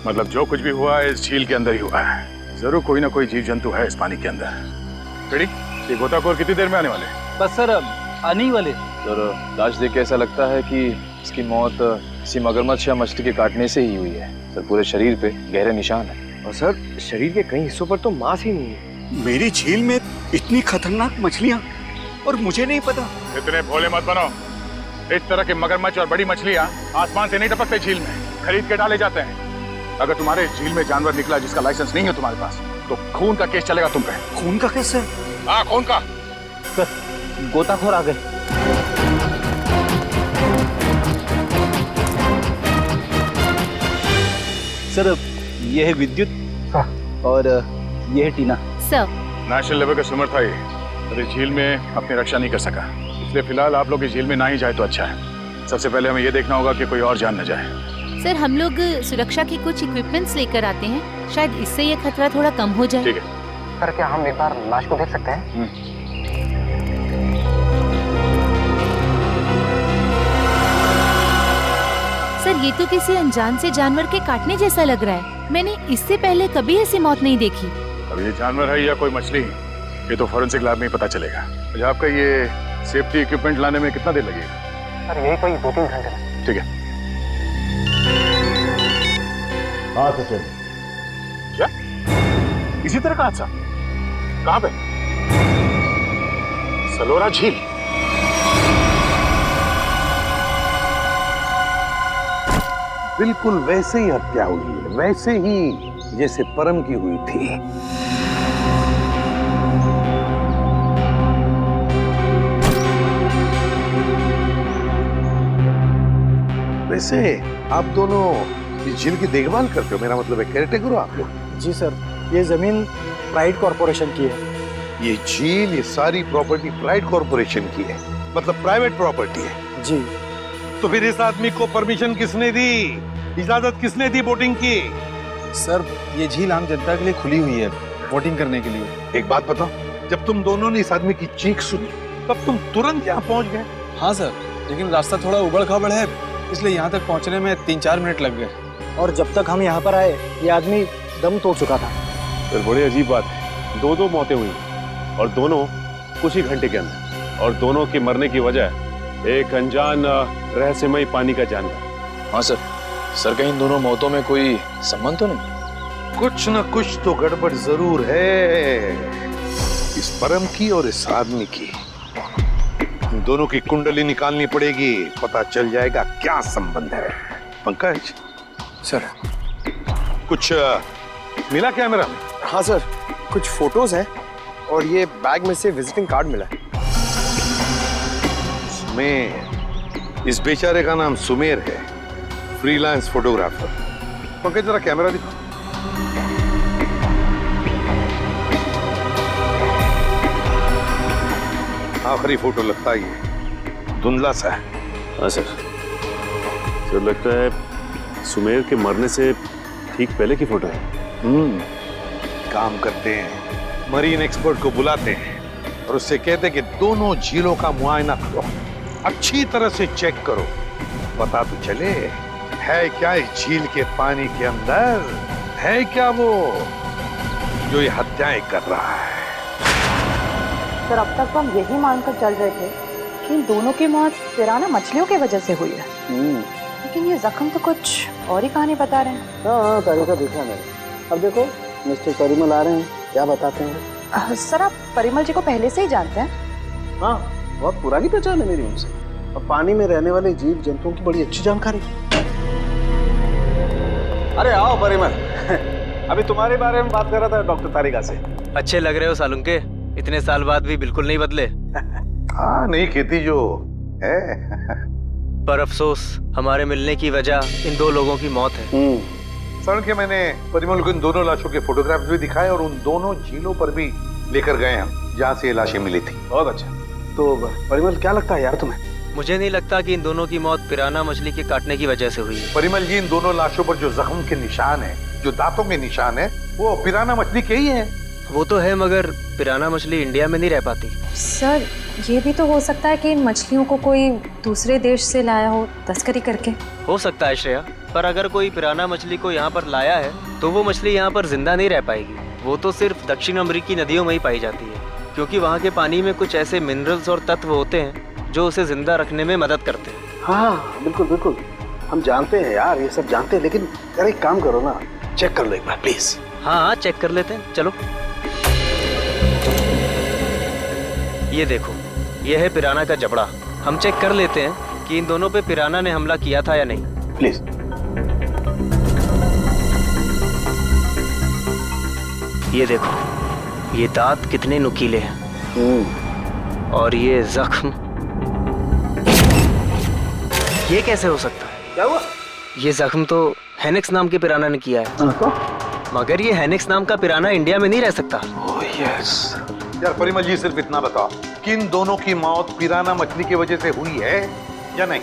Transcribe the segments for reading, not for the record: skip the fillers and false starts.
मतलब जो कुछ भी हुआ है इस झील के अंदर ही हुआ है। जरूर कोई ना कोई जीव जंतु है इस पानी के अंदर। रेडी? ये गोताखोर कितनी देर में आने वाले? बस सर आने ही वाले। सर लाश देख के ऐसा लगता है कि इसकी मौत किसी मगरमच्छ या मछली के काटने से ही हुई है। सर पूरे शरीर पे गहरे निशान है। और सर शरीर के कई हिस्सों पर तो मांस ही नहीं है। मेरी झील में इतनी खतरनाक मछलियां और मुझे नहीं पता। इतने भोले मत बनो। इस तरह के मगरमच्छ और बड़ी मछलियां आसमान से नहीं टपकते झील में, खरीद के डाले जाते हैं। अगर तुम्हारे झील में जानवर निकला जिसका लाइसेंस नहीं है तुम्हारे पास, तो खून का केस चलेगा तुम पे। खून का केस है? हाँ खून का। सर गोताखोर आ गए। सर ये है विद्युत और ये है टीना। सर नेशनल लेवल का स्विमर था ये, अरे झील में अपनी रक्षा नहीं कर सका, इसलिए फिलहाल आप लोग इस झील में ना ही जाए तो अच्छा है। सबसे पहले हमें ये देखना होगा कि कोई और जान न जाए। सर हम लोग सुरक्षा के कुछ इक्विपमेंट्स लेकर आते हैं, शायद इससे ये खतरा थोड़ा कम हो जाए। ठीक है। सर क्या हम एक बार लाश को देख सकते हैं? सर ये तो किसी अनजान से जानवर के काटने जैसा लग रहा है। मैंने इससे पहले कभी ऐसी मौत नहीं देखी। अब ये जानवर है या कोई मछली, ये तो फॉरेंसिक लैब में ही पता चलेगा। अच्छा आपका ये सेफ्टी इक्विपमेंट लाने में कितना देर लगेगा? सर यही कोई 2-3 घंटे। ठीक है। हाँ सचिन। क्या इसी तरह का हादसा? कहाँ पे? सलोरा झील। बिल्कुल वैसे ही हत्या हुई है, वैसे ही जैसे परम की हुई थी। वैसे आप दोनों इस झील की देखभाल करते हो, मेरा मतलब है केयरटेकर हो आप लोग? जी सर, ये जमीन प्राइड कॉर्पोरेशन की है। ये झील, ये सारी प्रॉपर्टी प्राइड कॉर्पोरेशन की है, मतलब प्राइवेट प्रॉपर्टी है। जी। तो फिर इस आदमी को परमिशन किसने दी, इजाजत किसने दी बोटिंग की? सर ये झील आम जनता के लिए खुली हुई है बोटिंग करने के लिए। एक बात बताओ, जब तुम दोनों ने इस आदमी की चीख सुनी तब तुम तुरंत यहाँ पहुंच गए? हाँ सर, लेकिन रास्ता थोड़ा उबड़ खाबड़ है, इसलिए यहाँ तक पहुँचने में 3-4 मिनट लग गए। और जब तक हम यहाँ पर आए ये आदमी दम तोड़ चुका था। सर बड़ी अजीब बात है, दो मौतें हुई और दोनों कुछ ही घंटे के अंदर, और दोनों के मरने की वजह एक अनजान रहस्यमयी पानी का जानवर। हाँ सर कहीं इन दोनों मौतों में कोई संबंध तो नहीं? कुछ न कुछ तो गड़बड़ जरूर है इस परम की और इस आदमी की। इन दोनों की कुंडली निकालनी पड़ेगी, पता चल जाएगा क्या संबंध है। पंकज सर कुछ मिला कैमरा में? हाँ सर, कुछ फोटोज हैं और ये बैग में से विजिटिंग कार्ड मिला है। सुमेर, इस बेचारे का नाम सुमेर है, फ्रीलांस फोटोग्राफर। पंकज जरा कैमरा दिखा। आखिरी फोटो लगता ही है, धुंधला सा है। हाँ सर लगता है सुमेर के मरने से ठीक पहले की फोटो है। काम करते हैं, मरीन एक्सपर्ट को बुलाते हैं और उससे कहते हैं कि दोनों झीलों का मुआयना करो, अच्छी तरह से चेक करो, पता तो चले है क्या इस झील के पानी के अंदर, है क्या वो जो ये हत्याएं कर रहा है। सर अब तक तो हम यही मानकर चल रहे थे कि इन दोनों की मौत पिराना मछलियों की वजह से हुई है, लेकिन ये जख्म तो कुछ और ही कहानी बता रहे हैं। हाँ तरीका देखा मैंने। अब देखो मिस्टर परिमल आ रहे हैं, क्या बताते हैं? सर आप परिमल जी को पहले से ही जानते हैं? हाँ बहुत पुरानी पहचान है मेरी उनसे, और पानी में रहने वाले जीव जंतुओं की बड़ी अच्छी जानकारी। अरे आओ परिमल अभी तुम्हारे बारे में बात कर रहा था डॉक्टर तारिका से। अच्छे लग रहे हो सालुंके, इतने साल बाद भी बिल्कुल नहीं बदले। हाँ नहीं खेती जो है। पर अफसोस हमारे मिलने की वजह इन दो लोगों की मौत है। सर के मैंने परिमल को इन दोनों लाशों के फोटोग्राफ्स भी दिखाए और उन दोनों झीलों पर भी लेकर गए हम जहाँ से ये लाशें मिली थी। बहुत अच्छा। तो परिमल क्या लगता है यार तुम्हें? मुझे नहीं लगता कि इन दोनों की मौत पिराना मछली के काटने की वजह से हुई है। परिमल जी, इन दोनों लाशों पर जो जख्म के निशान है, जो दांतों के निशान है, वो पिराना मछली के ही हैं। वो तो है, मगर पिराना मछली इंडिया में नहीं रह पाती। सर ये भी तो हो सकता है कि इन मछलियों को कोई दूसरे देश से लाया हो तस्करी करके। हो सकता है श्रेया, पर अगर कोई पिराना मछली को यहाँ पर लाया है तो वो मछली यहाँ पर जिंदा नहीं रह पाएगी। वो तो सिर्फ दक्षिण अमेरिकी नदियों में ही पाई जाती है, क्योंकि वहाँ के पानी में कुछ ऐसे मिनरल्स और तत्व होते हैं जो उसे जिंदा रखने में मदद करते हैं। हाँ बिल्कुल बिल्कुल, हम जानते हैं यार, ये सब जानते हैं, लेकिन यार एक काम करो ना, चेक कर लो एक बार प्लीज। हाँ चेक कर लेते हैं, चलो। ये देखो, ये है पिराना का जबड़ा। हम चेक कर लेते हैं कि इन दोनों पे पिराना ने हमला किया था या नहीं। प्लीज। ये देखो, ये दांत कितने नुकीले हैं। और ये जख्म, ये कैसे हो सकता है? क्या हुआ? ये जख्म तो हेनेक्स नाम के पिराना ने किया है। मगर ये हेनेक्स नाम का पिराना इंडिया में नहीं रह सकता। Oh yes. यार परिमल जी, सिर्फ इतना बताओ कि इन दोनों की मौत पिराना मछली की वजह से हुई है या नहीं?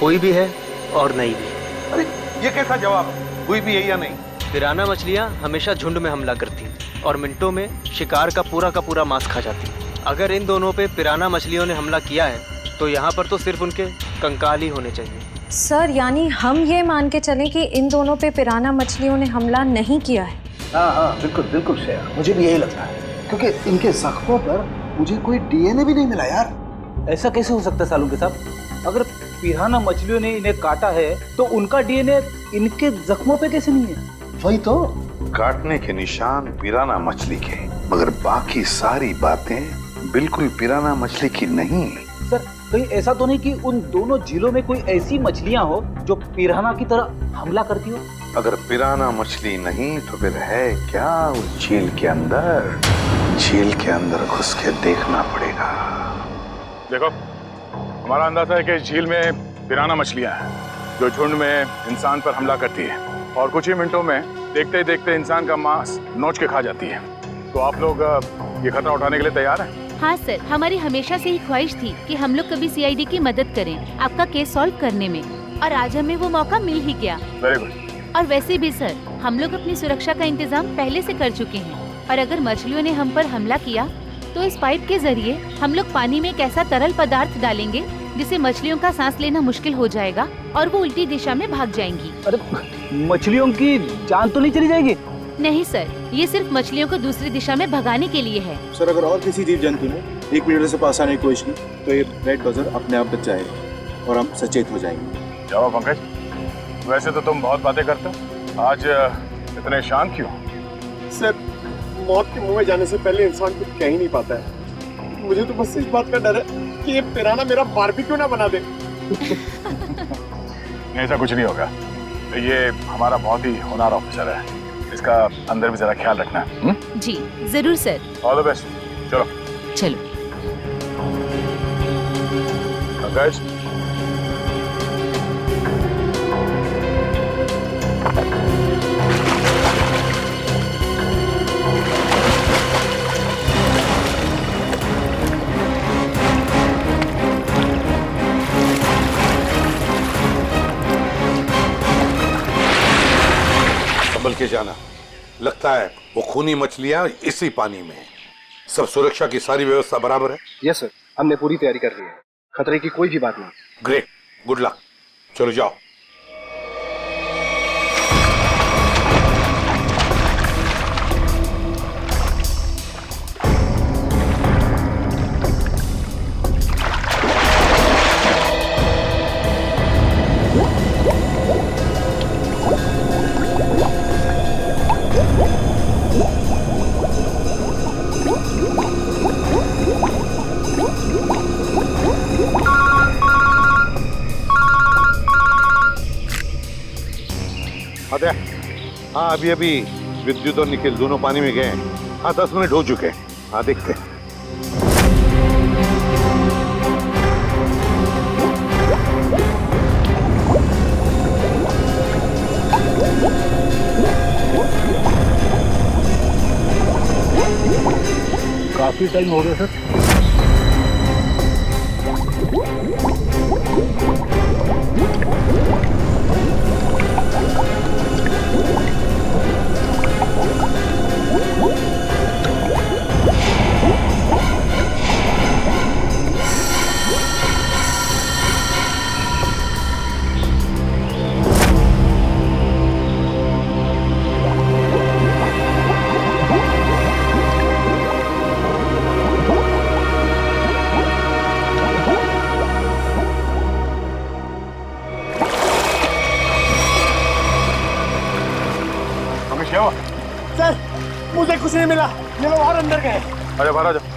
हुई भी है और नहीं भी। अरे ये कैसा जवाब, हुई भी है या नहीं? पिराना मछलियाँ हमेशा झुंड में हमला करती हैं और मिनटों में शिकार का पूरा मांस खा जाती हैं। अगर इन दोनों पे पिराना मछलियों ने हमला किया है तो यहाँ पर तो सिर्फ उनके कंकाल ही होने चाहिए। सर यानी हम ये मान के चलें कि इन दोनों पे पिराना मछलियों ने हमला नहीं किया है? हाँ बिल्कुल बिल्कुल श्रेया, मुझे भी यही लगता है, क्योंकि इनके जख्मों पर मुझे कोई डीएनए भी नहीं मिला यार। ऐसा कैसे हो सकता है सालुंके साहब? अगर पिराना मछलियों ने इन्हें काटा है तो उनका डीएनए इनके जख्मों पे कैसे नहीं है? वही तो, काटने के निशान पिराना मछली के, मगर बाकी सारी बातें बिल्कुल पिराना मछली की नहीं। सर कहीं ऐसा तो नहीं कि उन दोनों झीलों में कोई ऐसी मछलियां हो जो पिराना की तरह हमला करती हो? अगर पिराना मछली नहीं तो फिर है क्या उस झील के अंदर? झील के अंदर घुस के देखना पड़ेगा। देखो, हमारा अंदाजा है कि इस झील में पिराना मछलियां हैं जो झुंड में इंसान पर हमला करती है और कुछ ही मिनटों में देखते ही देखते इंसान का मांस नोच के खा जाती है। तो आप लोग ये खतरा उठाने के लिए तैयार हैं? हाँ सर, हमारी हमेशा से ही ख्वाहिश थी कि हम लोग कभी सीआईडी की मदद करें आपका केस सॉल्व करने में, और आज हमें वो मौका मिल ही गया। Very good. और वैसे भी सर, हम लोग अपनी सुरक्षा का इंतजाम पहले से कर चुके हैं, और अगर मछलियों ने हम पर हमला किया तो इस पाइप के जरिए हम लोग पानी में एक ऐसा तरल पदार्थ डालेंगे जिससे मछलियों का सांस लेना मुश्किल हो जाएगा और वो उल्टी दिशा में भाग जाएंगी। अरे मछलियों की जान तो नहीं चली जाएगी? नहीं सर, ये सिर्फ मछलियों को दूसरी दिशा में भगाने के लिए है। सर अगर और किसी जीव जंतु ने 1 मीटर से पास आने की कोशिश की तो ये रेड बजर अपने आप बच जाएगा और हम सचेत हो जाएंगे। जाओ पंकज, वैसे तो तुम बहुत बातें करते हो, आज इतने शांत क्यों? सर मौत के मुंह में जाने से पहले इंसान कुछ कह ही नहीं पाता है। मुझे तो बस इस बात का डर है कि ये पिराना मेरा बारबेक्यू ना बना दे। ऐसा कुछ नहीं होगा, ये हमारा बहुत ही होनहार ऑफिसर है, इसका अंदर भी जरा ख्याल रखना। जी जरूर सर। All the best. चलो चलो। पंकज, संभल के जाना, लगता है वो खूनी मछलियां इसी पानी में हैं। सब सुरक्षा की सारी व्यवस्था बराबर है? यस सर, हमने पूरी तैयारी कर ली है, खतरे की कोई भी बात नहीं। Great, good luck. चलो जाओ। हाँ अभी अभी विद्युत और निखिल दोनों पानी में गए हैं। हाँ 10 मिनट हो चुके हैं। हाँ देखते हैं। काफी टाइम हो गया सर। क्या हुआ? सर मुझे कुछ नहीं मिला, ये लोग और अंदर गए। अरे बाहर आ जाओ।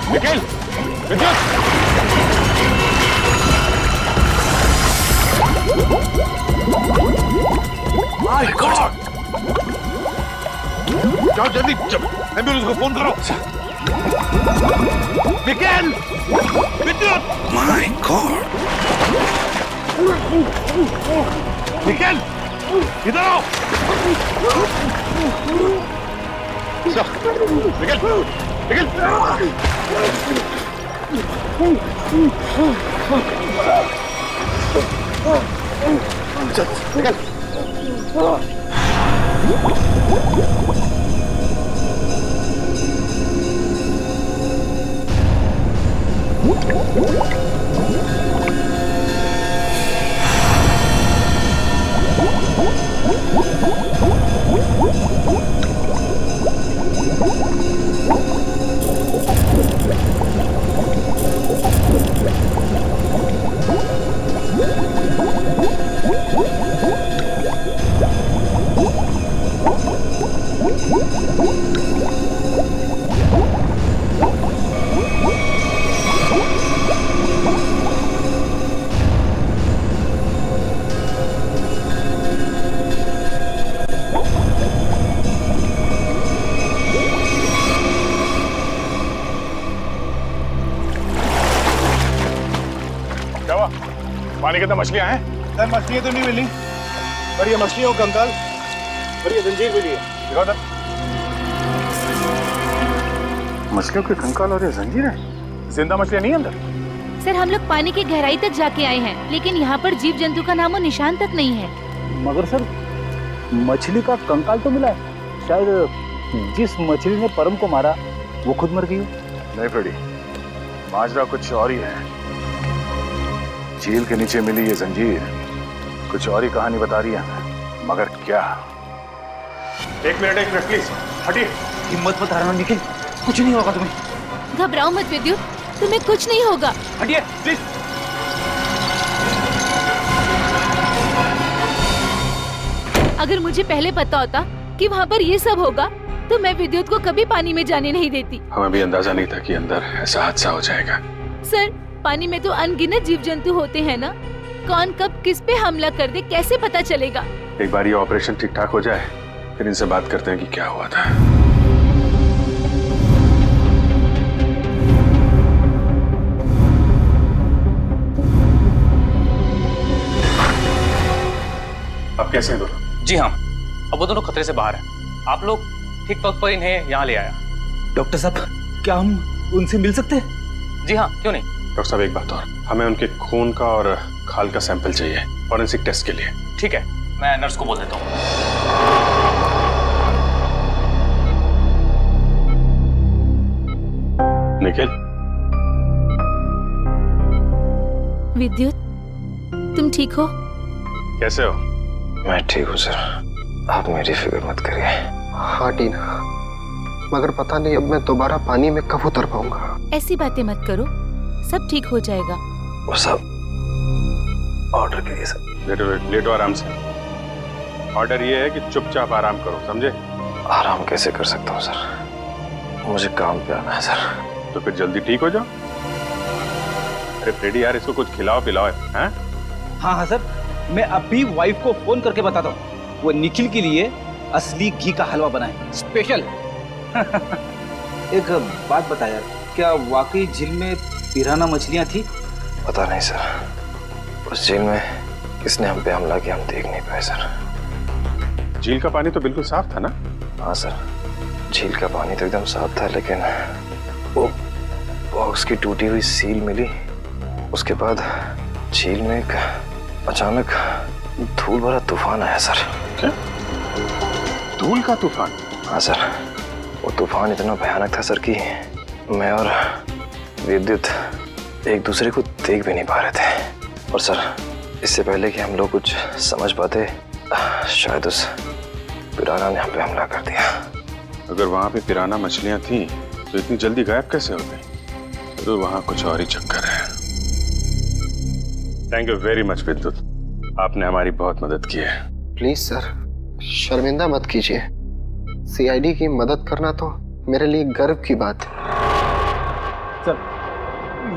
निखिल, विद्युत! My God! जाओ जल्दी, एम्बुलेंस को फोन करो। निखिल! विद्युत! My God! निखिल! इधर आओ! निखिल! निखिल! चल, निकल! पानी के अंदर मछलियां हैं? सर मछलियां तो नहीं मिली, पर ये मछलियों का कंकाल और ये जंजीर मिली है। दिखाओ इधर। मछलियों के कंकाल और ये जंजीर है? जिंदा मछलियां नहीं अंदर? सर हम लोग पानी की गहराई तक जाके आए हैं, लेकिन यहाँ पर जीव जंतु का नामो निशान तक नहीं है। मगर सर मछली का कंकाल तो मिला है, शायद जिस मछली ने परम को मारा वो खुद मर गई। नहीं फ्रेडी, माजरा कुछ और ही है। झील के नीचे मिली ये जंजीर कुछ और ही कहानी बता रही है, मगर क्या? एक मिनट प्लीज हटिए। हिम्मत मत हारना निखिल, कुछ नहीं होगा तुम्हें। घबराओ मत विद्युत, तुम्हें कुछ नहीं होगा। हटिए प्लीज। अगर मुझे पहले पता होता कि वहाँ पर ये सब होगा तो मैं विद्युत को कभी पानी में जाने नहीं देती। हमें भी अंदाजा नहीं था कि अंदर ऐसा हादसा हो जाएगा। सर पानी में तो अनगिनत जीव जंतु होते हैं ना, कौन कब किस पे हमला कर दे कैसे पता चलेगा? एक बार ये ऑपरेशन ठीक ठाक हो जाए फिर इनसे बात करते हैं कि क्या हुआ था। अब कैसे हैं दोनों? जी हाँ, अब वो दोनों खतरे से बाहर हैं। आप लोग ठीक वक्त पर इन्हें यहाँ ले आया। डॉक्टर साहब क्या हम उनसे मिल सकते हैं? जी हाँ, क्यों नहीं। डॉक्टर साहब एक बात और, हमें उनके खून का और खाल का सैंपल चाहिए फॉरेंसिक टेस्ट के लिए। ठीक है, मैं नर्स को बोल देता हूँ। निखिल, विद्युत तुम ठीक हो? कैसे हो? मैं ठीक हूँ सर, आप मेरी फिक्र मत करिए। हाँ टीना, मगर पता नहीं अब मैं दोबारा पानी में कब उतर पाऊंगा। ऐसी बातें मत करो, सब ठीक हो जाएगा। वो सब ऑर्डर के लिए सर। लेटो आराम से। ऑर्डर ये है कि चुपचाप आराम करो, समझे? आराम कैसे कर सकता हूँ सर, मुझे काम पे आना है सर। तो फिर जल्दी ठीक हो जाओ। अरे फ्रेडी यार, इसको कुछ खिलाओ पिलाओ है? हाँ हाँ सर, मैं अभी वाइफ को फोन करके बताता हूँ, वो निखिल के लिए असली घी का हलवा बनाए स्पेशल। एक बात बता यार, क्या वाकई झील में पिराना मछलियाँ थी? पता नहीं सर, उस झील में किसने हम पे हमला किया हम देख नहीं पाए सर। झील का पानी तो बिल्कुल साफ था ना? हाँ सर, झील का पानी तो एकदम साफ था, लेकिन वो बॉक्स की टूटी हुई सील मिली। उसके बाद झील में एक अचानक धूल भरा तूफान आया सर। क्या? धूल का तूफान? हाँ सर, वो तूफान इतना भयानक था सर कि मैं और विद्युत एक दूसरे को देख भी नहीं पा रहे थे। और सर, इससे पहले कि हम लोग कुछ समझ पाते, शायद उस पिराना ने हम पे हमला कर दिया। अगर वहां पे पिराना मछलियां थी तो इतनी जल्दी गायब कैसे हो गई? तो वहां कुछ और ही चक्कर है। थैंक यू वेरी मच विद्युत, आपने हमारी बहुत मदद की है। प्लीज सर, शर्मिंदा मत कीजिए। सीआईडी की मदद करना तो मेरे लिए गर्व की बात है। सर,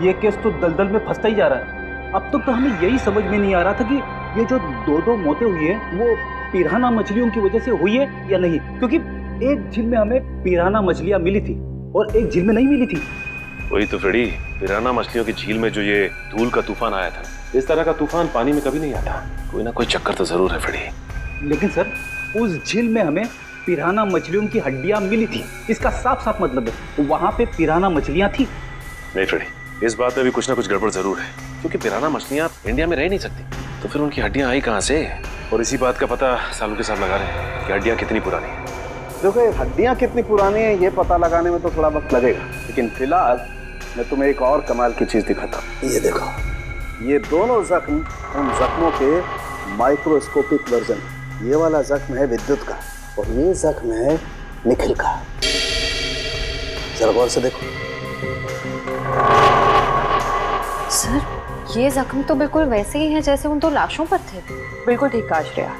ये केस तो दलदल में फंसता ही जा रहा है। अब तक तो हमें यही समझ में नहीं आ रहा था कि ये जो दो मौतें हुई हैं वो पिराना मछलियों की वजह से हुई है या नहीं, क्योंकि एक झील में हमें पिराना मछलियां मिली थी और एक झील में नहीं मिली थी। वही तो फ्रेडी, पिराना मछलियों की झील में जो ये धूल का तूफान आया था, इस तरह का तूफान पानी में कभी नहीं आता। कोई ना कोई चक्कर तो जरूर है फ्रेडी। लेकिन सर, उस झील में हमें पिराना मछलियों की हड्डियां मिली थी, इसका साफ साफ मतलब है वहां पे पिराना मछलियां थी। नहीं फ्रेडी, इस बात में भी कुछ ना कुछ गड़बड़ जरूर है, क्योंकि पिराना मछलियां इंडिया में रह नहीं सकती, तो फिर उनकी हड्डियां आई कहां से? और इसी बात का पता सालों के साथ लगा रहे हैं कि हड्डियां कितनी पुरानी है। देखो, ये हड्डियां कितनी पुरानी है ये पता लगाने में तो थोड़ा वक्त लगेगा, लेकिन फिलहाल मैं तुम्हें एक और कमाल की चीज दिखाता हूँ। ये देखो, ये दोनों जख्म उन जख्मों के माइक्रोस्कोपिक वर्जन। ये वाला जख्म है विद्युत का और ये जख्म है निखिल का। जरा गौर से देखो। सर, ये जख्म तो बिल्कुल वैसे ही हैं जैसे उन दो लाशों पर थे। बिल्कुल ठीक कहा श्रेया,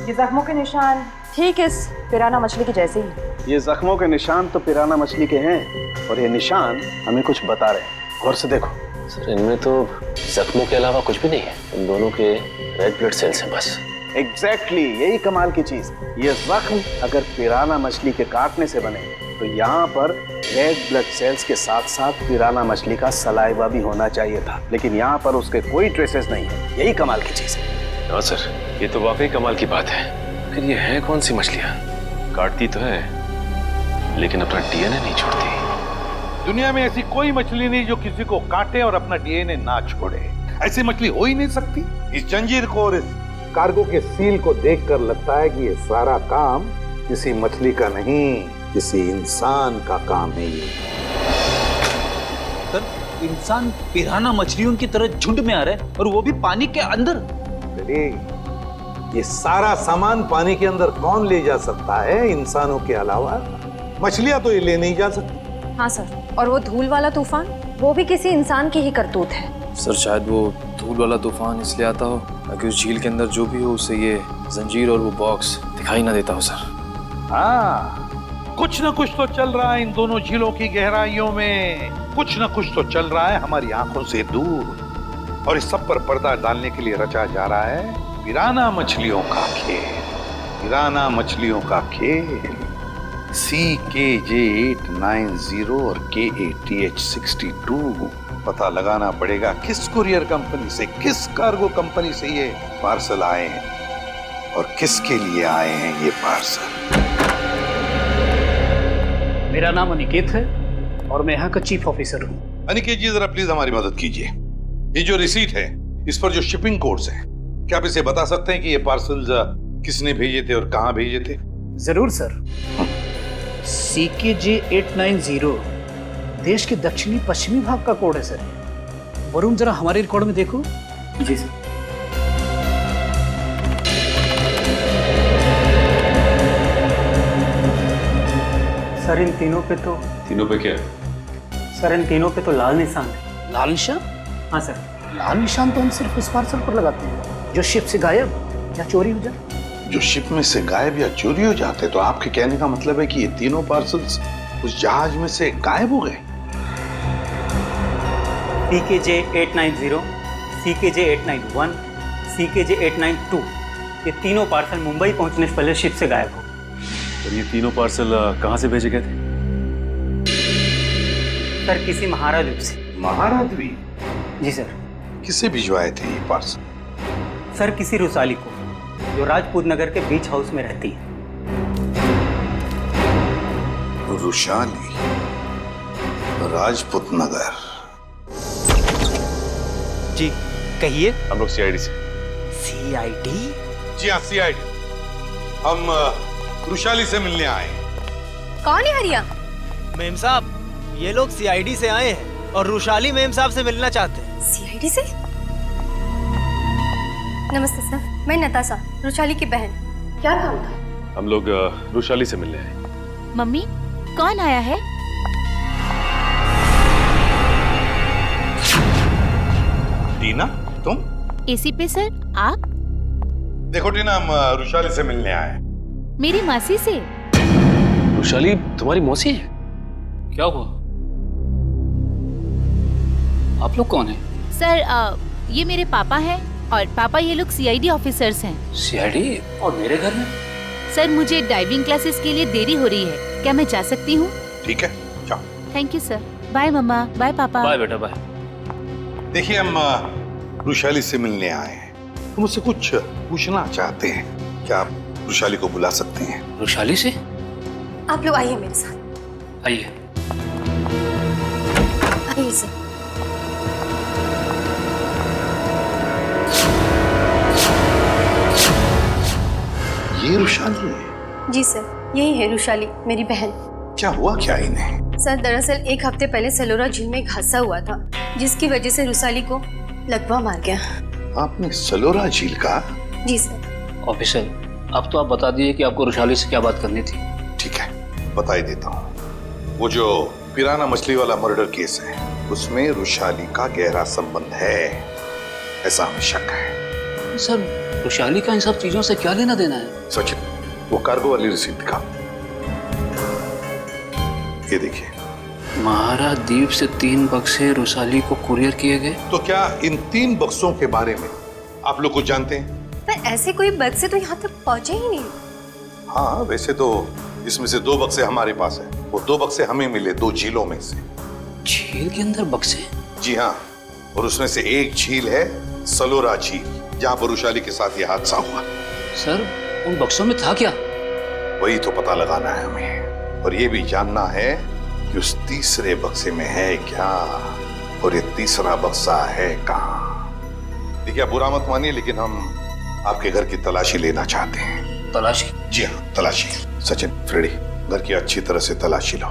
ये जख्मों के निशान ठीक इस पिराना मछली के जैसे ही। ये जख्मों के निशान तो पिराना मछली के हैं और ये निशान हमें कुछ बता रहे हैं। गौर से देखो। सर, इनमें तो जख्मों के अलावा कुछ भी नहीं है, इन दोनों के रेड ब्लड सेल्स हैं बस। एग्जैक्टली, यही कमाल की चीज। ये जख्म अगर पिराना मछली के काटने से बने तो यहाँ पर रेड ब्लड सेल्स के साथ साथ पिराना मछली का सलाइवा भी होना चाहिए था, लेकिन यहाँ पर उसके कोई ट्रेसेस नहीं है। यही कमाल की चीज है। हाँ सर, ये तो वाकई कमाल की बात है। फिर ये है कौन सी मछलियां? काटती तो है लेकिन अपना डीएनए नहीं छोड़ती। दुनिया में ऐसी कोई मछली नहीं जो किसी को काटे और अपना डीएनए ना छोड़े। ऐसी मछली हो ही नहीं सकती। इस जंजीर को और इस कार्गो के सील को देखकर लगता है कि ये सारा काम किसी मछली का नहीं, किसी इंसान का काम है। ये सर, इंसान पिराना मछलियों की तरह झुंड में आ रहे हैं और वो भी पानी के अंदर। अरे, ये सारा सामान पानी के अंदर कौन ले जा सकता है इंसानों के अलावा? मछलियां तो ये ले नहीं जा सकती। हाँ सर, और वो धूल वाला तूफान, वो भी किसी इंसान की ही करतूत है। सर, शायद वो धूल वाला तूफान इसलिए आता हो ताकि उस झील के अंदर जो भी हो उसे ये जंजीर और वो बॉक्स दिखाई ना देता हो। सर, हाँ, कुछ न कुछ तो चल रहा है इन दोनों झीलों की गहराइयों में। कुछ न कुछ तो चल रहा है हमारी आंखों से दूर, और इस सब पर पर्दा डालने के लिए रचा जा रहा है पिराना मछलियों का खेल। पिराना मछलियों का खेल। CKJ890 और KATH62। पता लगाना पड़ेगा किस कुरियर कंपनी से, किस कार्गो कंपनी से ये पार्सल आए हैं और किसके लिए आए हैं ये पार्सल। मेरा नाम अनिकेत है और मैं यहाँ का चीफ ऑफिसर हूँ। अनिकेत जी, जरा प्लीज हमारी मदद कीजिए। ये जो रिसीट है, इस पर जो शिपिंग कोड्स हैं, क्या आप इसे बता सकते हैं कि ये पार्सल्स किसने भेजे थे और कहाँ भेजे थे? जरूर सर। CKJ890 देश के दक्षिणी पश्चिमी भाग का कोड है सर। वरुण, जरा हमारे रिकॉर्ड में देखो। जी सर। सर, इन तीनों पे तो क्या? सर, इन तीनों पे तो लाल निशान है। लाल निशान? हाँ सर। लाल निशान तो हम सिर्फ उस पार्सल पर लगाते हैं जो शिप से गायब या चोरी हो जाए। जो शिप में से गायब या चोरी हो जाते, तो आपके कहने का मतलब है कि ये तीनों पार्सल्स उस जहाज में से गायब हो गए? CKJ890, CKJ891, CKJ892 ये तीनों पार्सल मुंबई पहुंचने से पहले शिप से गायब हो। और ये तीनों पार्सल कहाँ से भेजे गए थे? सर, किसी महारा द्वीप से। महारा द्वीप? जी सर। किसे भिजवाए थे ये पार्सल? सर, किसी रुसाली को जो राजपूत नगर के बीच हाउस में रहती है। रुशाली, राजपूत नगर। जी कहिए। हम लोग CID से। CID? जी हाँ, CID। हम रुशाली से मिलने आए। कौन है हरिया? मेम साहब, ये लोग सीआईडी से आए हैं और रुशाली मेम साहब से मिलना चाहते हैं। सीआईडी से? नमस्ते सर, मैं नताशा, रुशाली की बहन। क्या काम था? हम लोग रुशाली से मिलने आए। मम्मी, कौन आया है? टीना, तुम? एसी पे सर, आप? देखो टीना, हम रुशाली से मिलने आए। मेरी मासी से? रुशाली तुम्हारी मौसी है? क्या हुआ? आप लोग कौन हैं? सर ये मेरे पापा हैं और पापा ये लोग सीआईडी ऑफिसर्स हैं। सीआईडी? और मेरे घर में? सर मुझे डाइविंग क्लासेस के लिए देरी हो रही है, क्या मैं जा सकती हूँ? ठीक है, जाओ। Thank you sir. बाय मम्मा, बाय पापा। बाय बेटा, बाय। देखिए, हम रुशाली से मिलने आए हैं। हम उससे कुछ पूछना चाहते हैं। क्या आप रुशाली को बुला सकते हैं? रुशाली से? आप लोग आइए मेरे साथ। आइए। आइए सर। ये रुशाली है? जी सर, यही है रुशाली, मेरी बहन। क्या हुआ क्या इन्हें? सर दरअसल एक हफ्ते पहले सलोरा झील में एक हादसा हुआ था, जिसकी वजह से रुशाली को लकवा मार गया। आपने सलोरा झील का? जी सर। ऑफिसर, अब तो आप बता दिए कि आपको रुशाली से क्या बात करनी थी। ठीक है, बता ही देता हूँ। वो जो पिराना मछली वाला मर्डर केस है, उसमें रुशाली का गहरा संबंध है, ऐसा हमें शक है। सर, रुशाली का इन सब चीजों से क्या लेना देना है? सचिन, वो कार्गो वाली रिसीप्ट दिखा। ये देखिए। महाराद्वीप से 3 बक्से रुशाली को कुरियर किए गए। तो क्या इन 3 बक्सों के बारे में आप लोग कुछ जानते हैं? पर ऐसे कोई बक्से तो यहाँ तक पहुँचे ही नहीं। हाँ, वैसे तो इसमें से 2 बक्से हमारे पास है। वो 2 बक्से हमें मिले 2 झीलों में से। झील के अंदर बक्से? जी हाँ, और उसमें से एक झील है सलोरा झील, जहाँ पर रुशाली के साथ ये हादसा हुआ। सर, उन बक्सों में था क्या? वही तो पता लगाना है हमें, और ये भी जानना है कि उस तीसरे बक्से में है क्या, और ये तीसरा बक्सा है कहाँ। देखिए, आप बुरा मत मानिए, लेकिन हम आपके घर की तलाशी लेना चाहते हैं। तलाशी? जी हाँ, तलाशी। सचिन, फ्रेडी, घर की अच्छी तरह से तलाशी लो।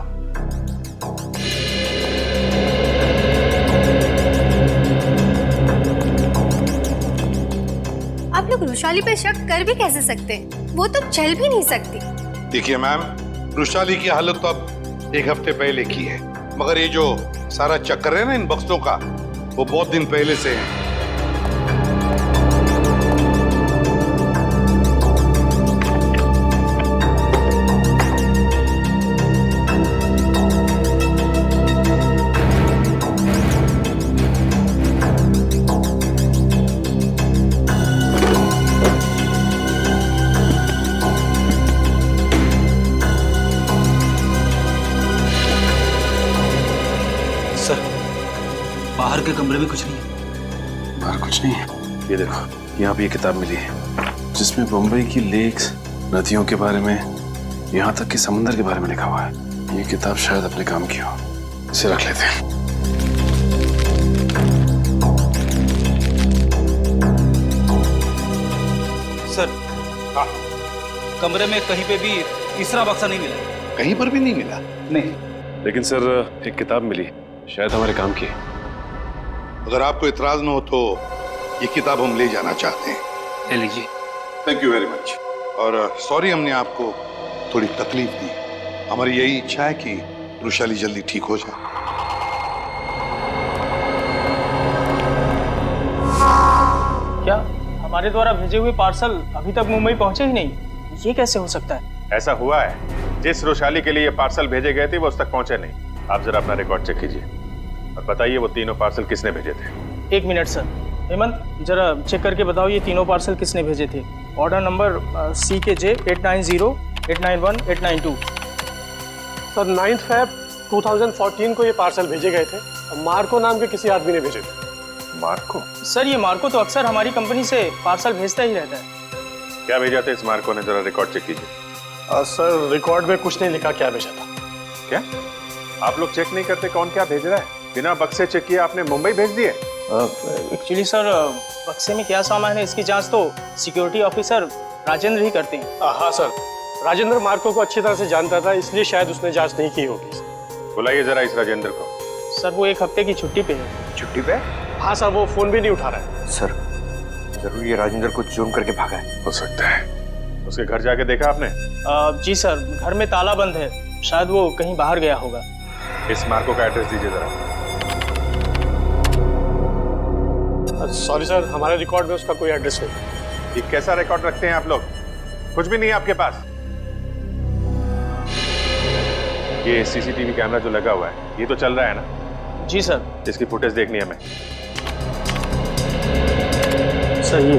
आप लोग रुशाली पे शक कर भी कैसे सकते हैं? वो तो चल भी नहीं सकती। देखिए मैम, रुशाली की हालत तो अब 1 हफ्ते पहले की है, मगर ये जो सारा चक्कर है ना इन बक्सों का, वो बहुत दिन पहले से है। बाहर के कमरे में कुछ नहीं है। बाहर कुछ नहीं है। ये देखो, यहाँ पे ये किताब मिली है, जिसमें बम्बई की लेक्स, नदियों के बारे में, यहाँ तक कि समुद्र के बारे में लिखा हुआ है। ये किताब शायद अपने काम की हो, इसे रख लेते हैं। सर, कमरे में कहीं पे भी तीसरा बक्सा नहीं मिला। कहीं पर भी नहीं मिला? नहीं। लेकिन सर, एक किताब मिली, शायद हमारे काम की है। अगर आपको इतराज न हो तो ये किताब हम ले जाना चाहते हैं। ले लीजिए। Thank you very much. और सॉरी हमने आपको थोड़ी तकलीफ दी। हमारी यही इच्छा है कि रुशाली जल्दी ठीक हो जाए। क्या हमारे द्वारा भेजे हुए पार्सल अभी तक मुंबई पहुंचे ही नहीं? ये कैसे हो सकता है? ऐसा हुआ है, जिस रुशाली के लिए ये पार्सल भेजे गए थे वो उस तक पहुंचे नहीं। आप जरा अपना रिकॉर्ड चेक कीजिए और बताइए वो तीनों पार्सल किसने भेजे थे। 1 मिनट सर। हेमंत, जरा चेक करके बताओ ये तीनों पार्सल किसने भेजे थे। Order number CKJ 890, 891, 892। Sir 9 Feb 2014 को ये पार्सल भेजे गए थे और मार्को नाम के किसी आदमी ने भेजे थे। मार्को? सर, ये मार्को तो अक्सर हमारी कंपनी से पार्सल भेजता ही रहता है। क्या भेजा था इस मार्को ने, जरा रिकॉर्ड चेक कीजिए। सर, रिकॉर्ड में कुछ नहीं लिखा क्या भेजा था। क्या आप लोग चेक नहीं करते कौन क्या भेज रहा है? बिना बक्से चेक किए आपने मुंबई भेज दिए? एक्चुअली सर, बक्से में क्या सामान है इसकी जांच तो सिक्योरिटी ऑफिसर राजेंद्र ही करते हैं। हाँ सर, राजेंद्र मार्को को अच्छी तरह से जानता था, इसलिए शायद उसने जांच नहीं की होगी। बुलाइए जरा इस राजेंद्र को। सर वो एक हफ्ते की छुट्टी पे है। छुट्टी पे? हाँ सर, वो फोन भी नहीं उठा रहा है। सर जरूर ये राजेंद्र को जुर्म करके भागा है। हो सकता है। उसके घर जाके देखा आपने? जी सर, घर में ताला बंद है, शायद वो कहीं बाहर गया होगा। इस मार्को का एड्रेस दीजिए जरा। सॉरी सर, हमारे रिकॉर्ड में उसका कोई एड्रेस नहीं। ये कैसा रिकॉर्ड रखते हैं आप लोग? कुछ भी नहीं है आपके पास। ये सीसीटीवी कैमरा जो लगा हुआ है ये तो चल रहा है ना? जी सर। इसकी फुटेज देखनी है हमें। सही।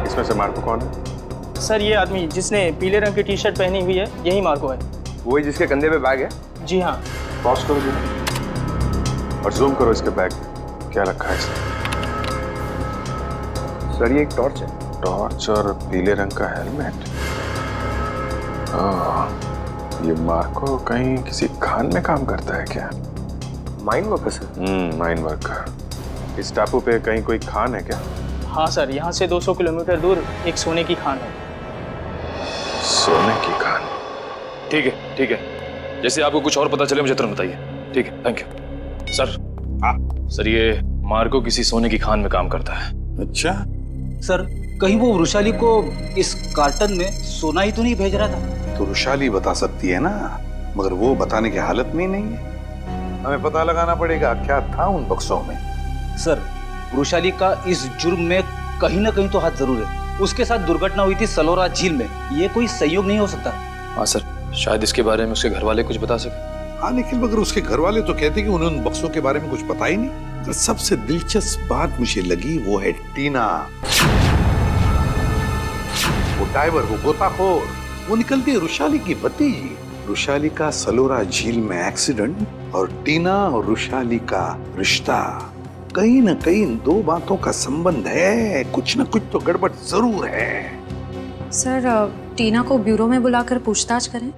इसमें से मार्को कौन है? सर ये आदमी जिसने पीले रंग की टी शर्ट पहनी हुई है, यही मार्को है। वही जिसके कंधे पे बैग है? जी हाँ। पॉज करो जी और जूम करो इसके बैग में क्या रखा है इसमें। सर ये एक टॉर्च है। टॉर्च और पीले रंग का हेलमेट। ये मार्को कहीं किसी खान में काम करता है क्या? Mine worker sir? Mine worker. इस टापू पे कहीं कोई खान है क्या? हाँ सर, यहाँ से 200 किलोमीटर दूर एक सोने की खान है। सोने की खान? ठीक है ठीक है, जैसे आपको कुछ और पता चले मुझे तुरंत बताइए। ठीक है, थैंक यू। सर सर ये मार्को किसी सोने की खान में काम करता है। अच्छा सर, कहीं वो वृषाली को इस कार्टन में सोना ही तो नहीं भेज रहा था? तो वृषाली बता सकती है ना, मगर वो बताने की हालत में ही नहीं है। हमें पता लगाना पड़ेगा क्या था उन बक्सों में। सर वृषाली का इस जुर्म में कहीं ना कहीं तो हाथ जरूर है। उसके साथ दुर्घटना हुई थी सलोरा झील में, ये कोई संयोग नहीं हो सकता। हाँ सर, शायद इसके बारे में उसके घर वाले कुछ बता सके। हाँ लेकिन मगर उसके घर वाले तो कहते कि उन्हें उन बक्सों के बारे में कुछ पता ही नहीं। तो सबसे दिलचस्प बात मुझे लगी वो है टीना। वो डाइवर, वो गोताखोर, वो निकलती है वृषाली की भतीजी। वृषाली का सलोरा झील में एक्सीडेंट और टीना और वृषाली का रिश्ता, कहीं न कहीं इन दो बातों का संबंध है। कुछ न कुछ तो गड़बड़ जरूर है। सर टीना को ब्यूरो में बुलाकर पूछताछ करें?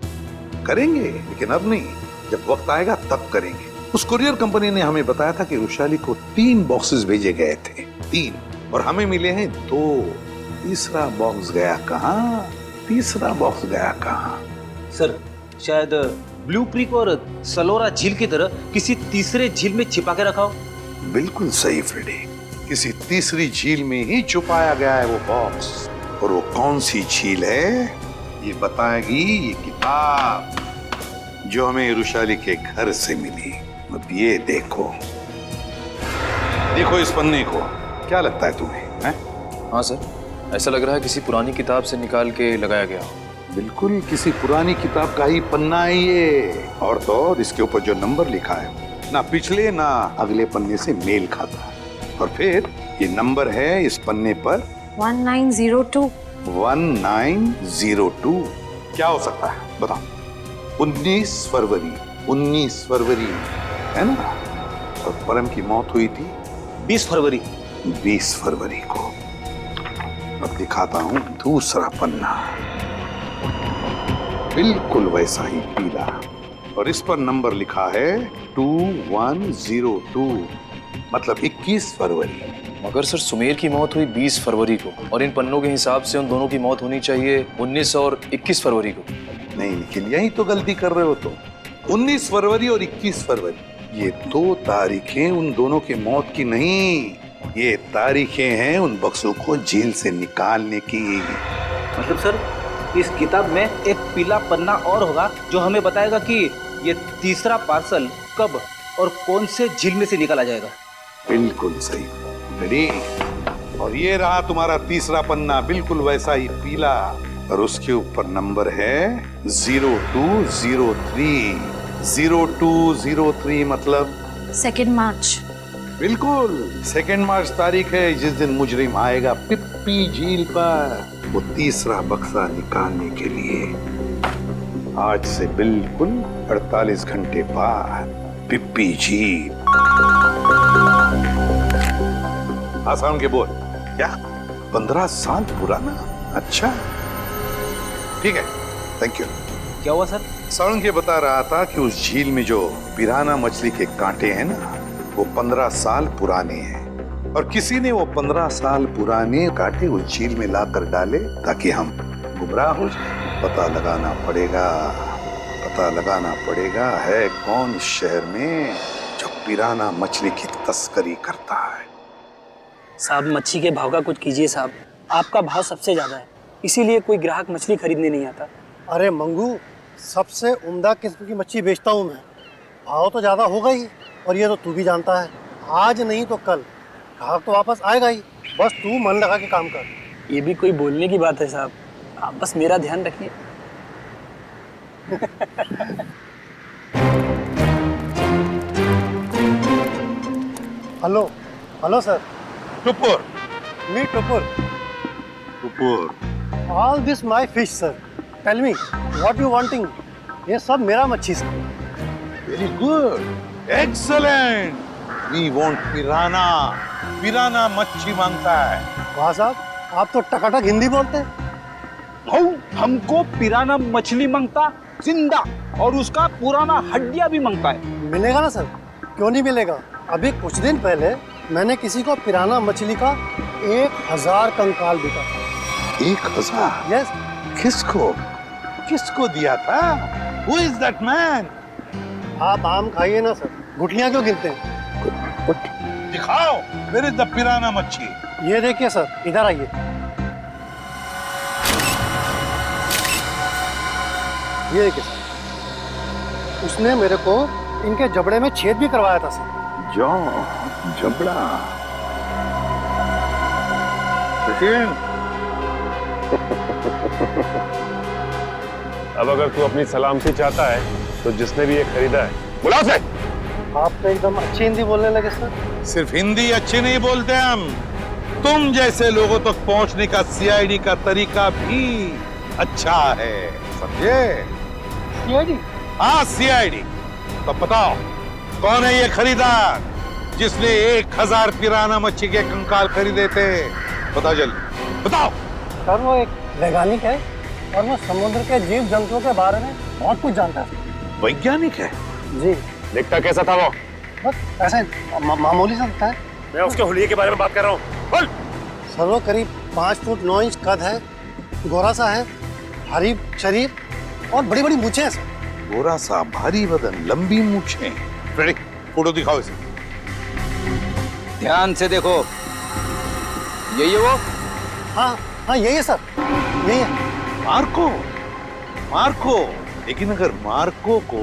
करेंगे, लेकिन अब नहीं, जब वक्त आएगा तब करेंगे। उस कुरियर कंपनी ने हमें बताया था कि वृषाली को 3 बॉक्सेस भेजे गए थे, 3, और हमें मिले हैं 2। तीसरा बॉक्स गया कहाँ? तीसरा बॉक्स गया कहाँ? सर शायद ब्लू क्रीक और सलोरा झील की तरह किसी तीसरे झील में छिपा के रखा हो। बिल्कुल सही फ्रेडी, किसी तीसरी झील में ही छुपाया गया है वो बॉक्स। और वो कौन सी झील है ये बताएगी ये किताब जो हमें वृषाली के घर से मिली। अब ये देखो, देखो इस पन्ने को, क्या लगता है तुम्हें? हैं? हाँ सर, ऐसा लग रहा है किसी पुरानी किताब से निकाल के लगाया गया हो। बिल्कुल किसी पुरानी किताब का ही पन्ना है ये। और तो और इसके ऊपर जो नंबर लिखा है ना पिछले ना अगले पन्ने से मेल खाता है। और फिर ये नंबर है इस पन्ने पर 1902। 1902 क्या हो सकता है बताओ? 19 फरवरी है ना? और परम की मौत हुई थी 20 फरवरी। 20 फरवरी को। अब दिखाता हूं दूसरा पन्ना, बिल्कुल वैसा ही पीला, और इस पर नंबर लिखा है 2102, मतलब 21 फरवरी। मगर सर सुमेर की मौत हुई 20 फरवरी को और इन पन्नों के हिसाब से उन दोनों की मौत होनी चाहिए 19 और 21 फरवरी को। नहीं, लेकिन यही तो गलती कर रहे हो तुम। 19 फरवरी और 21 फरवरी ये 2 तारीखें उन दोनों की मौत की नहीं, ये तारीखें हैं उन बक्सों को जेल से निकालने की। मतलब सर इस किताब में एक पीला पन्ना और होगा जो हमें बताएगा कि ये तीसरा पार्सल कब और कौन से झील में से निकाला जाएगा। बिल्कुल सही रेडी। और ये रहा तुम्हारा तीसरा पन्ना, बिल्कुल वैसा ही पीला, और उसके ऊपर नंबर है 0203। 0203 मतलब 2 मार्च। बिल्कुल 2 मार्च तारीख है जिस दिन मुजरिम आएगा पिप्पी झील पर वो तीसरा बक्सा निकालने के लिए। आज से बिल्कुल 48 घंटे बाद पिप्पी झील। आसान के बोल क्या 15 साल पुराना? अच्छा ठीक है, थैंक यू। क्या हुआ सर? सारंग ये बता रहा था कि उस झील में जो पिराना मछली के कांटे हैं ना, वो 15 साल पुराने हैं, और किसी ने वो 15 साल पुराने कांटे उस झील में लाकर डाले ताकि हम गुमराह हो जाए। पता लगाना पड़ेगा, पता लगाना पड़ेगा है कौन इस शहर में जो पिराना मछली की तस्करी करता है। साहब मच्छी के भाव का कुछ कीजिए साहब, आपका भाव सबसे ज्यादा है, इसीलिए कोई ग्राहक मछली खरीदने नहीं आता। अरे मंगू, सबसे उम्दा किस्म की मच्छी बेचता हूँ मैं, भाव तो ज़्यादा होगा ही, और ये तो तू भी जानता है, आज नहीं तो कल ग्राहक तो वापस आएगा ही, बस तू मन लगा के काम कर। ये भी कोई बोलने की बात है साहब, आप बस मेरा ध्यान रखिए। Hello hello sir. Tupur. Me Tupur. Tupur. All this my fish sir, tell me what you wanting. ये सब मेरा मच्छी sir. Very good, excellent. We want piranha, piranha मच्छी मांगता है। वाह साहब, आप तो टकाटक हिंदी बोलते हैं। हमको पिराना मछली मांगता जिंदा, और उसका पुराना हड्डियां भी मांगता है। मिलेगा ना सर, क्यों नहीं मिलेगा। अभी कुछ दिन पहले मैंने किसी को पिराना मछली का 1000 कंकाल बिका था। 1000? यस। किसको किसको दिया था? Who is that man? आप आम खाइए ना सर, गुठलियां क्यों गिनते हैं? दिखाओ, where is the पिराना मच्छी? ये देखिए सर, इधर आइए। ये देखिए सर, उसने मेरे को इनके जबड़े में छेद भी करवाया था सर। जबड़ा। अब अगर तू अपनी सलामती चाहता है तो जिसने भी ये खरीदा है बुलाओ से। आप तो एकदम अच्छी हिंदी बोलने लगे सर। सिर्फ हिंदी अच्छी नहीं बोलते हम, तुम जैसे लोगों तक पहुंचने का सीआईडी का तरीका भी अच्छा है, समझे? सीआईडी? हाँ सीआईडी। तो बताओ कौन है ये खरीदार जिसने 1000 पिराना मच्छी के कंकाल खरीदे थे? बताओ जल्दी बताओ। सर वो एक वैज्ञानिक है और वो समुद्र के जीव जंतुओं के बारे में बहुत कुछ जानता है। वैज्ञानिक है? जी। दिखता कैसा था वो? बस ऐसे मामूली सा दिखता है। मैं उसके हुलिये के बारे में बात कर रहा हूँ। बोल। सर वो करीब 5 फुट 9 इंच कद है, गोरा सा है, भारी शरीर और बड़ी बड़ी मूछें हैं सर। गोरा सा, भारी बदन, लंबी मूछें। रेडी, फोटो दिखाओ इसे। ध्यान से देखो, यही है वो? हाँ हाँ यही है सर, यही है। Marco, Marco. लेकिन अगर मार्को को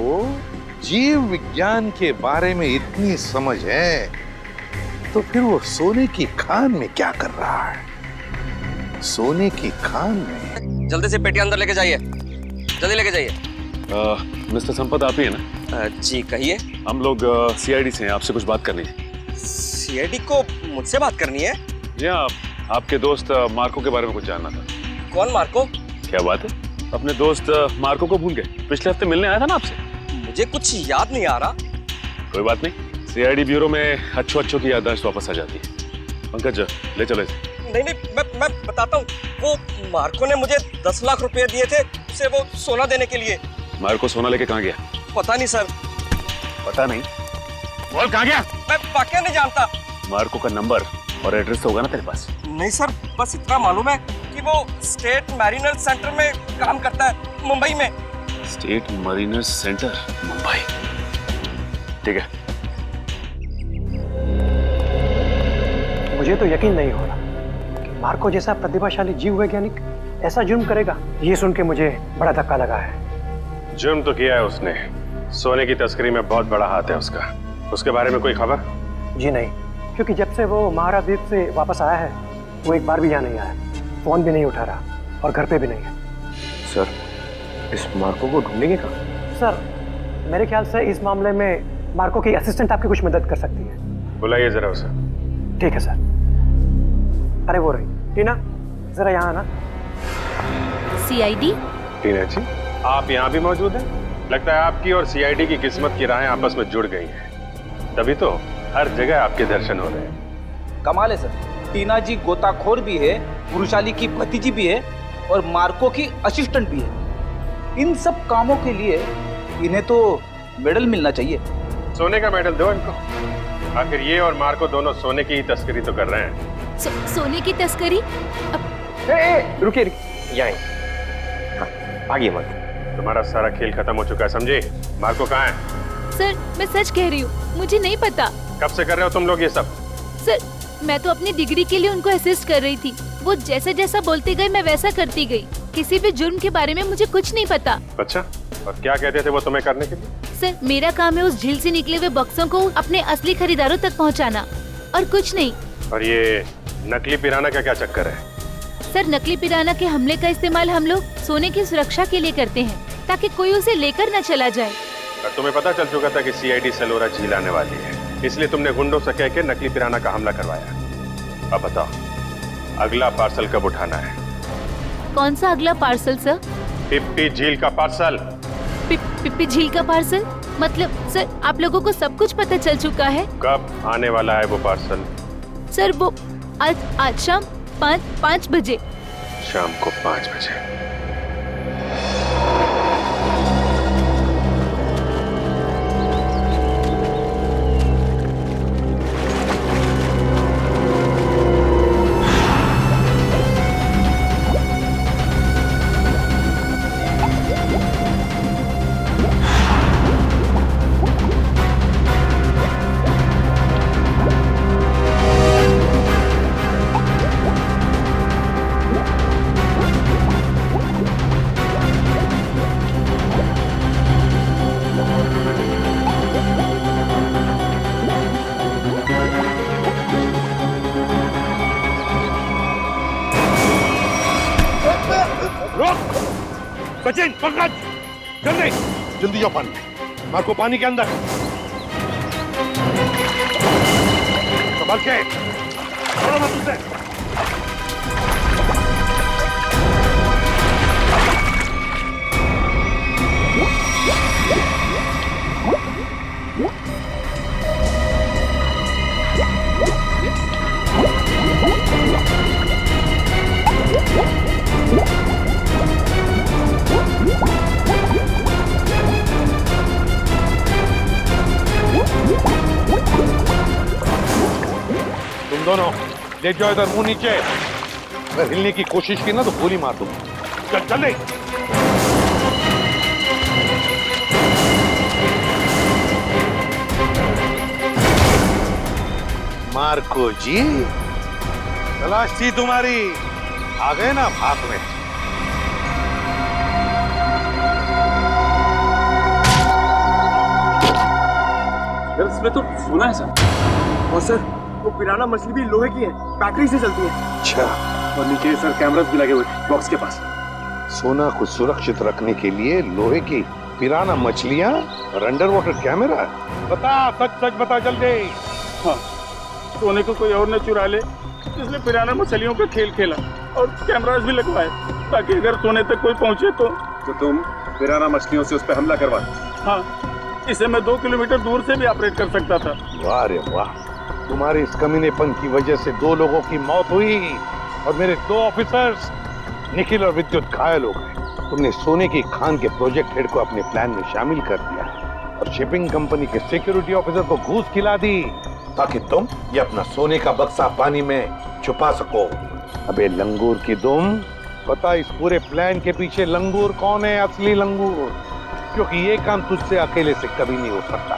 जीव विज्ञान के बारे में इतनी समझ है तो फिर वो सोने की खान में क्या कर रहा है? सोने की खान में। जल्दी से पेटी अंदर लेके जाइए, जल्दी लेके जाइए। मिस्टर संपत आप ही है ना? जी कहिए। हम लोग सीआईडी से हैं, आपसे कुछ बात करनी है। सीआईडी को मुझसे बात करनी है? जी हाँ, आपके दोस्त मार्को के बारे में कुछ जानना था। कौन मार्को? क्या बात है, अपने दोस्त मार्को को भूल गए? पिछले हफ्ते मिलने आया था ना आपसे। मुझे कुछ याद नहीं आ रहा। कोई बात नहीं, सीआईडी ब्यूरो में अच्छों की याददाश्त वापस आ जाती है। पंकज ले चलो इसे। नहीं मैं बताता हूँ, वो मार्को ने मुझे 10 लाख रुपए दिए थे उसे वो सोना देने के लिए। मार्को सोना लेके कहाँ गया? पता नहीं सर। पता नहीं? बोल कहाँ गया? मैं वाकई नहीं जानता। मार्को का नंबर और एड्रेस तो होगा ना तेरे पास? नहीं सर, बस इतना मालूम है कि वो स्टेट मैरिनर सेंटर में काम करता है, मुंबई में। State Mariner centre, Mumbai. ठीक है। मुझे तो यकीन नहीं हो रहा कि मार्को जैसा प्रतिभाशाली जीव वैज्ञानिक ऐसा जुर्म करेगा। ये सुन के मुझे बड़ा धक्का लगा है। जुर्म तो किया है उसने, सोने की तस्करी में बहुत बड़ा हाथ है उसका। उसके बारे में कोई खबर? जी नहीं, क्योंकि जब से वो महाराद्वीप से वापस आया है वो एक बार भी यहाँ नहीं आया, फोन भी नहीं उठा रहा और घर पे भी नहीं है। सर, इस मार्को को ढूंढेंगे कहाँ? सर, मेरे ख्याल से इस मामले में मार्को की असिस्टेंट आपकी कुछ मदद कर सकती है। बुलाइए जरा उसे। ठीक है सर। अरे वो रही टीना, जरा यहाँ आना। सीआईडी? टीना जी, आप यहाँ भी मौजूद हैं? लगता है आपकी और सीआईडी की किस्मत की राहें आपस में जुड़ गई हैं, तभी तो हर जगह आपके दर्शन हो रहे हैं। कमाल है सर, टीना जी गोताखोर भी है, पुरुषाली की भतीजी भी है और मार्को की असिस्टेंट भी है। इन सब कामों के लिए इन्हें तो मेडल मिलना चाहिए। सोने का मेडल दो इनको। आखिर ये और मार्को दोनों सोने की तस्करी तो कर रहे हैं। सोने की तस्करी? रुकिए यहीं। भागिए मत। तुम्हारा सारा खेल खत्म हो चुका है, समझे? मार्को कहाँ है? सर मैं सच कह रही हूँ, मुझे नहीं पता। कब से कर रहे हो तुम लोग ये सब? सर मैं तो अपनी डिग्री के लिए उनको असिस्ट कर रही थी। वो जैसा जैसा बोलते गए मैं वैसा करती गई। किसी भी जुर्म के बारे में मुझे कुछ नहीं पता। अच्छा, और क्या कहते थे वो तुम्हें करने के लिए? सर मेरा काम है उस झील से निकले हुए बक्सों को अपने असली खरीदारों तक पहुंचाना, और कुछ नहीं। और ये नकली पिराना का क्या चक्कर है? सर नकली पिराना के हमले का इस्तेमाल हम लोग सोने की सुरक्षा के लिए करते हैं, ताकि कोई उसे लेकर न चला जाए। और तुम्हें पता चल चुका था कि सीआईडी सेलोरा झील आने वाली है, इसलिए तुमने गुंडों से कह के नकली पिराना का हमला करवाया। अब बताओ, अगला पार्सल कब उठाना है? कौन सा अगला पार्सल सर? पिप्पी झील का पार्सल। पिप्पी झील का पार्सल? मतलब सर आप लोगों को सब कुछ पता चल चुका है? कब आने वाला है वो पार्सल? सर वो आज शाम 5 बजे। शाम को 5 बजे। सचिन पंकज जल्दी जल्दी जाओ पानी में। मार्को पानी के अंदर संभल के छोड़ो मत उसे। तुम दोनों ले जाओ इधर, मुंह नीचे। अगर हिलने की कोशिश की ना तो गोली मार दूंगा। चल चल। मार्को जी, तलाश थी तुम्हारी, आ गए ना भाग में। इसमें तो सोना है सर। और सर वो पिराना मछली भी लोहे की है, बैटरी से चलती है। अच्छा। और नीचे सर कैमरास भी लगे हुए बॉक्स के पास। सोना को सुरक्षित रखने के लिए लोहे की पिराना मछलियां और अंडर वाटर कैमरा। बता, सच सच बता जल्दी। हाँ, सोने को कोई और न चुरा ले, इसलिए पिराना मछलियों का खेल खेला और कैमरास भी लगवाए, ताकि अगर सोने तक कोई पहुंचे तो तुम पिराना मछलियों से उस पर हमला करवा। हाँ, इसे मैं 2 किलोमीटर दूर से भी ऑपरेट कर सकता था। वाह रे वाह, तुम्हारे इस कमीनेपन की वजह से 2 लोगों की मौत हुई और मेरे 2 ऑफिसर्स निखिल और विद्युत घायल हो गए। तुमने सोने की खान के प्रोजेक्ट हेड को अपने प्लान में शामिल कर दिया और शिपिंग कंपनी के सिक्योरिटी ऑफिसर को घूस खिला दी, ताकि तुम ये अपना सोने का बक्सा पानी में छुपा सको। अबे लंगूर की दुम, पता इस पूरे प्लान के पीछे लंगूर कौन है? असली लंगूर, क्योंकि ये काम तुझसे अकेले से कभी नहीं हो सकता।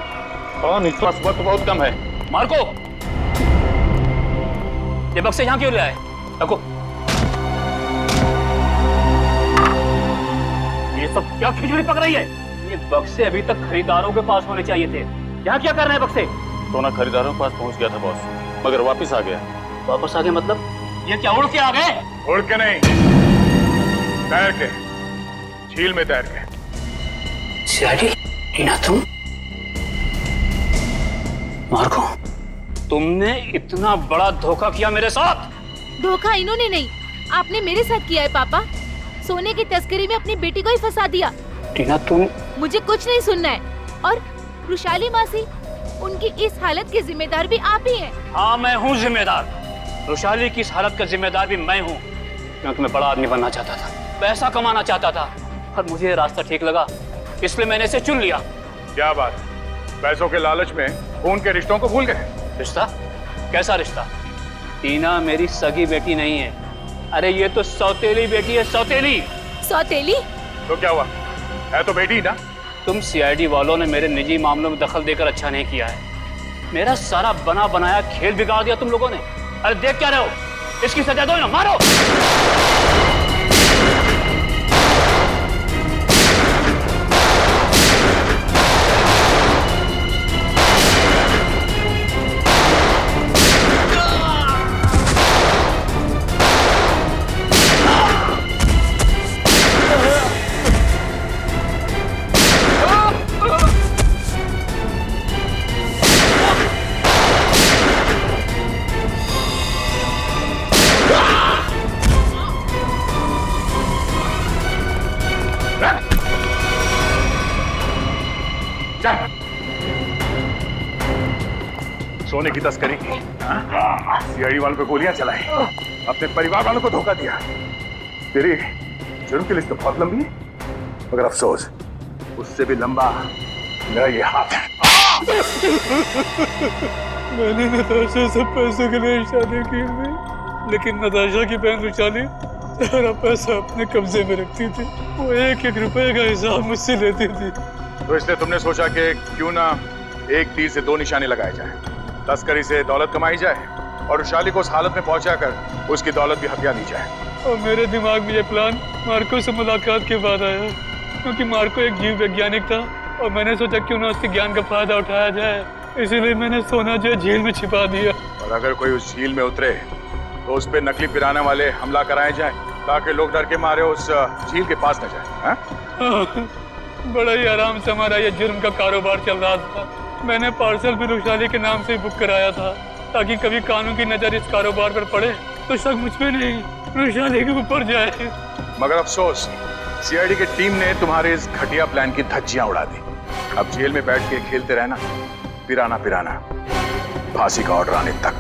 कौन? इस पास वक्त बहुत कम है। मार्को, ये बक्से यहाँ क्यों ले आए? रखो। ये सब क्या खिचड़ी पक रही है? ये बक्से अभी तक खरीदारों के पास होने चाहिए थे। यहाँ क्या कर रहे हैं बक्से? सोना खरीदारों के पास पहुंच गया था बॉस, मगर वापस आ गया। वापस आ गए मतलब? ये क्या उड़ के आ गए? उड़ के नहीं, तैर के, झील में तैर के। टीना तुम? मार्को, तुमने इतना बड़ा धोखा किया मेरे साथ। धोखा इन्होंने नहीं, आपने मेरे साथ किया है पापा। सोने की तस्करी में अपनी बेटी को ही फंसा दिया। टीना तुम? मुझे कुछ नहीं सुनना है। और रुशाली मासी, उनकी इस हालत के जिम्मेदार भी आप ही हैं। हाँ, मैं हूँ जिम्मेदार। रुशाली की इस हालत का जिम्मेदार भी मैं हूँ, क्योंकि मैं बड़ा आदमी बनना चाहता था, पैसा कमाना चाहता था, और मुझे ये रास्ता ठीक लगा, इसलिए मैंने इसे चुन लिया। क्या बात, पैसों के लालच में खून के रिश्तों को भूल गए? रिश्ता? कैसा रिश्ता? टीना मेरी सगी बेटी नहीं है। अरे ये तो सौतेली बेटी है, सौतेली। सौतेली? तो क्या हुआ? है तो बेटी ना? तुम सीआईडी वालों ने मेरे निजी मामलों में दखल देकर अच्छा नहीं किया है। मेरा सारा बना बनाया खेल बिगाड़ दिया तुम लोगों ने। अरे देख क्या रहे हो? इसकी सजा दो ना, मारो। सोने की तस्करी की, सीआईडी वालों पे गोलियां चलाई, अपने परिवार वालों को धोखा दिया। तेरी जुर्म की लिस्ट तो बहुत लंबी है, मगर अफसोस उससे भी लंबा मेरा ये हाथ है। मैंने नताशा से पैसों के लिए शादी की थी, लेकिन नताशा की बहन रुशाली सारा पैसा अपने कब्जे में रखती थी। वो एक एक रुपए का हिसाब मुझसे लेती थी। तो इसलिए तुमने सोचा कि क्यों ना एक तीर से दो निशाने लगाए जाए, तस्करी से दौलत कमाई जाए और रुशाली को उस हालत में पहुंचाकर उसकी दौलत भी हथिया दी जाए। और मेरे दिमाग में ये प्लान मार्को से मुलाकात के बाद आया, क्योंकि मार्को एक जीव वैज्ञानिक था और मैंने सोचा क्यों ना उसके ज्ञान का फायदा उठाया जाए, इसीलिए मैंने सोना जो झील में छिपा दिया। और अगर कोई उस झील में उतरे तो उस पर नकली पिराने वाले हमला कराए जाए, ताकि लोग डर के मारे उस झील के पास न जाए। बड़ा ही आराम से हमारा ये जुर्म का कारोबार चल रहा था। मैंने पार्सल भी रुशाली के नाम से बुक कराया था, ताकि कभी कानून की नजर इस कारोबार पर पड़े तो शक मुझ पे नहीं रुशाली के ऊपर जाए। मगर अफसोस सीआईडी की टीम ने तुम्हारे इस घटिया प्लान की धज्जियां उड़ा दी। अब जेल में बैठ के खेलते रहना, पिराना पिराना, फांसी का ऑर्डर आने तक।